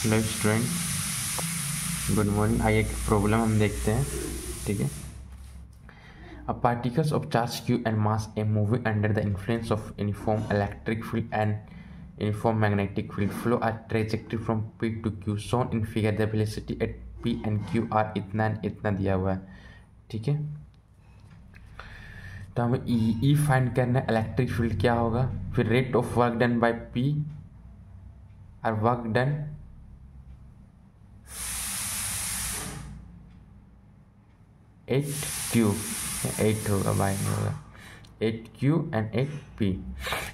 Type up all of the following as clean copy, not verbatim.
Hello student, good morning. आइए एक problem हम देखते हैं। ठीक है। अब particles of charge q and mass m moving under the influence of uniform electric field and uniform magnetic field flow a trajectory from p to q shown in figure. The velocity at p and q are इतना इतना दिया हुआ है। ठीक है। तो हमें ई find करना है। इलेक्ट्रिक फील्ड क्या होगा, फिर rate of work done by p और work done at Q, at होगा बाई में होगा at Q and at P.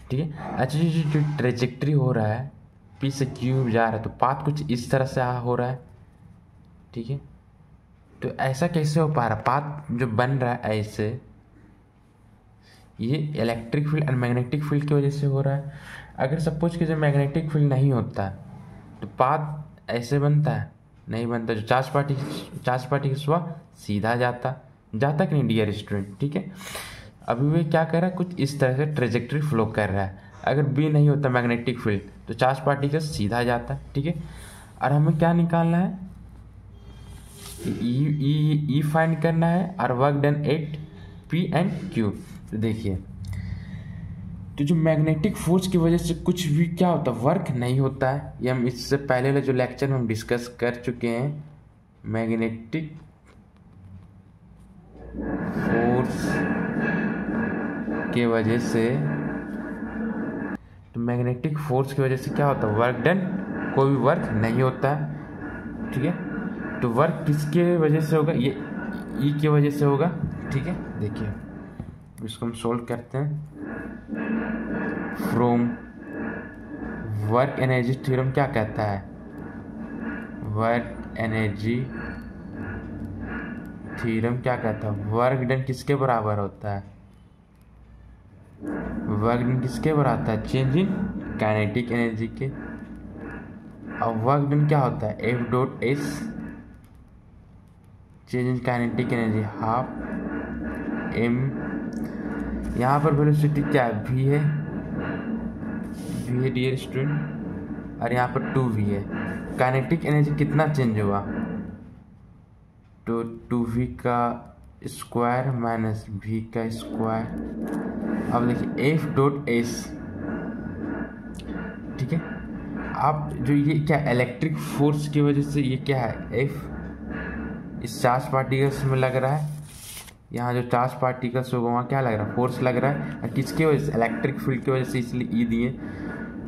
ठीक है। अच्छा, जो ट्रेजेक्ट्री हो रहा है पी से क्यू जा रहा है तो पाथ कुछ इस तरह से हो रहा है। ठीक है। तो ऐसा कैसे हो पा रहा, पाथ जो बन रहा है ऐसे, ये electric field and magnetic field की वजह से हो रहा है। अगर सपोज कि जब मैग्नेटिक फील्ड नहीं होता तो पाथ ऐसे बनता है, नहीं बनता। जो चार्ज पार्टिकल्स हुआ सीधा जाता जाता कि नहीं डियर स्टूडेंट। ठीक है। अभी वे क्या कर रहा है, कुछ इस तरह से ट्रेजेक्ट्री फ्लो कर रहा है। अगर बी नहीं होता मैग्नेटिक फील्ड तो चार्ज पार्टिकल्स सीधा जाता। ठीक है। और हमें क्या निकालना है, ई फाइंड करना है और work done eight P and Q. तो देखिए, तो जो मैग्नेटिक फोर्स की वजह से कुछ भी क्या होता है, वर्क नहीं होता है। ये हम इससे पहले वाले जो लेक्चर में हम डिस्कस कर चुके हैं। मैग्नेटिक फोर्स के वजह से, तो मैग्नेटिक फोर्स की वजह से क्या होता है, वर्क डन, कोई भी वर्क नहीं होता है। ठीक है। तो वर्क किसके वजह से होगा, ये ई की वजह से होगा। ठीक है। देखिए इसको हम सोल्व करते हैं। फ्रॉम वर्क एनर्जी थ्योरम क्या कहता है, वर्क एनर्जी थ्योरम क्या कहता है, वर्क डन किसके बराबर होता है, वर्क डन किसके बराबर होता है, चेंज इन काइनेटिक एनर्जी के। अब वर्क डन क्या होता है, F dot S, change in kinetic energy half M. यहाँ पर वेलोसिटी क्या है, वी है, वी है डियर स्टूडेंट, और यहाँ पर 2v है। काइनेटिक एनर्जी कितना चेंज हुआ, तो 2v का स्क्वायर माइनस v का स्क्वायर। अब देखिए एफ डॉट एस। ठीक है। आप जो ये क्या इलेक्ट्रिक फोर्स की वजह से ये क्या है, एफ इस चार्ज पार्टिकल्स में लग रहा है। यहाँ जो चार्ज पार्टिकल्स होगा वहाँ क्या लग रहा है, फोर्स लग रहा है। और किसकी वजह से, इलेक्ट्रिक फील्ड की वजह से, इसलिए ई दिए।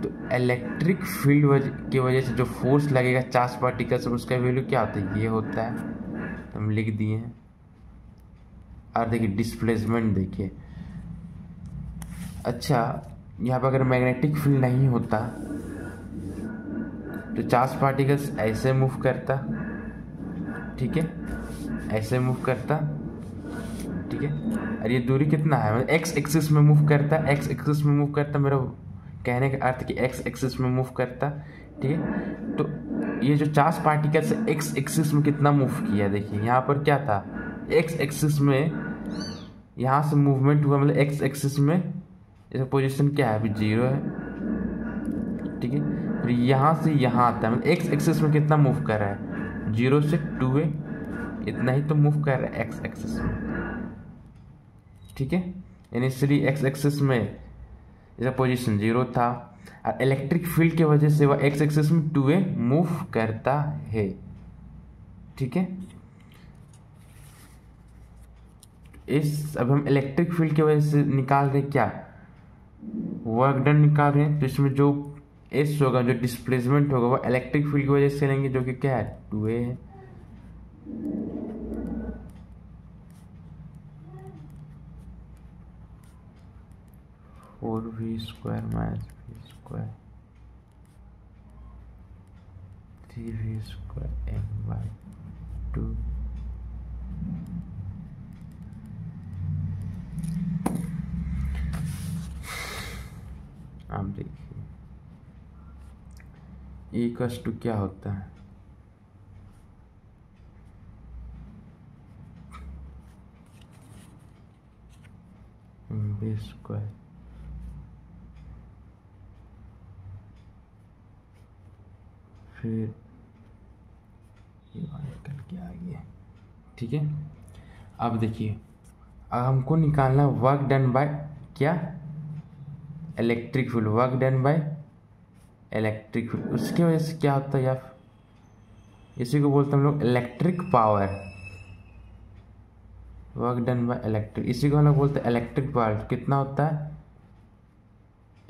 तो इलेक्ट्रिक फील्ड की वजह से जो फोर्स लगेगा चार्ज पार्टिकल्स में, उसका वैल्यू क्या होता है, ये होता है। तो हम लिख दिए हैं। और देखिए डिस्प्लेसमेंट देखिए। अच्छा, यहाँ पर अगर मैग्नेटिक फील्ड नहीं होता तो चार्ज पार्टिकल्स ऐसे मूव करता। ठीक है, ऐसे मूव करता। ठीक है। और ये दूरी कितना है, मतलब एक्स एक्सिस में मूव करता, एक्स एक्सिस में मूव करता, मेरा कहने का अर्थ कि एक्स एक्सिस में मूव करता। ठीक है। तो ये जो चार्ज पार्टिकल्स एक्स एक्सिस में कितना मूव किया, देखिए यहाँ पर क्या था, एक्स एक्सिस में यहाँ से मूवमेंट हुआ, मतलब एक्स एक्सिस में इसका पोजीशन क्या है, अभी 0 है। ठीक है। फिर यहाँ से यहाँ आता है, मतलब एक्स एक्सिस में कितना मूव कर रहा है, 0 से 2a, इतना ही तो मूव कर रहा है एक्स एक्सिस में। ठीक है। यानी 3 एक्स एक्सिस में इसका पोजीशन 0 था, और इलेक्ट्रिक फील्ड की वजह से वह एक्स एक्सिस में 2a मूव करता है। ठीक है। इस अब हम इलेक्ट्रिक फील्ड की वजह से निकाल रहे क्या, वर्क डन निकाल रहे हैं। तो इसमें जो एस होगा, जो डिस्प्लेसमेंट होगा, वो इलेक्ट्रिक फील्ड की वजह से लेंगे, जो कि क्या है, 2a है। और v square minus v square 3v square m by 2। आप देखिए इक्वल्स टू क्या होता है, v स्क्वायर फिर ये निकल के आ गया, ठीक है। अब देखिए, अब हमको निकालना वर्क डन बाय क्या, electric field, work done by electric field. उसकी वजह से क्या होता है यार, इसी को बोलते हैं हम लोग electric power, work done by electric, इसी को हम लोग बोलते हैं इलेक्ट्रिक पावर। कितना होता है,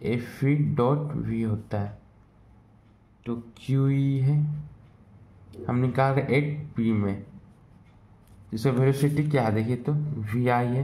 एफ ई डॉट वी होता है, तो क्यू ई है, हम निकाल रहे 8 पी में, जिसका वेलोसिटी क्या है देखिए तो वी आई है।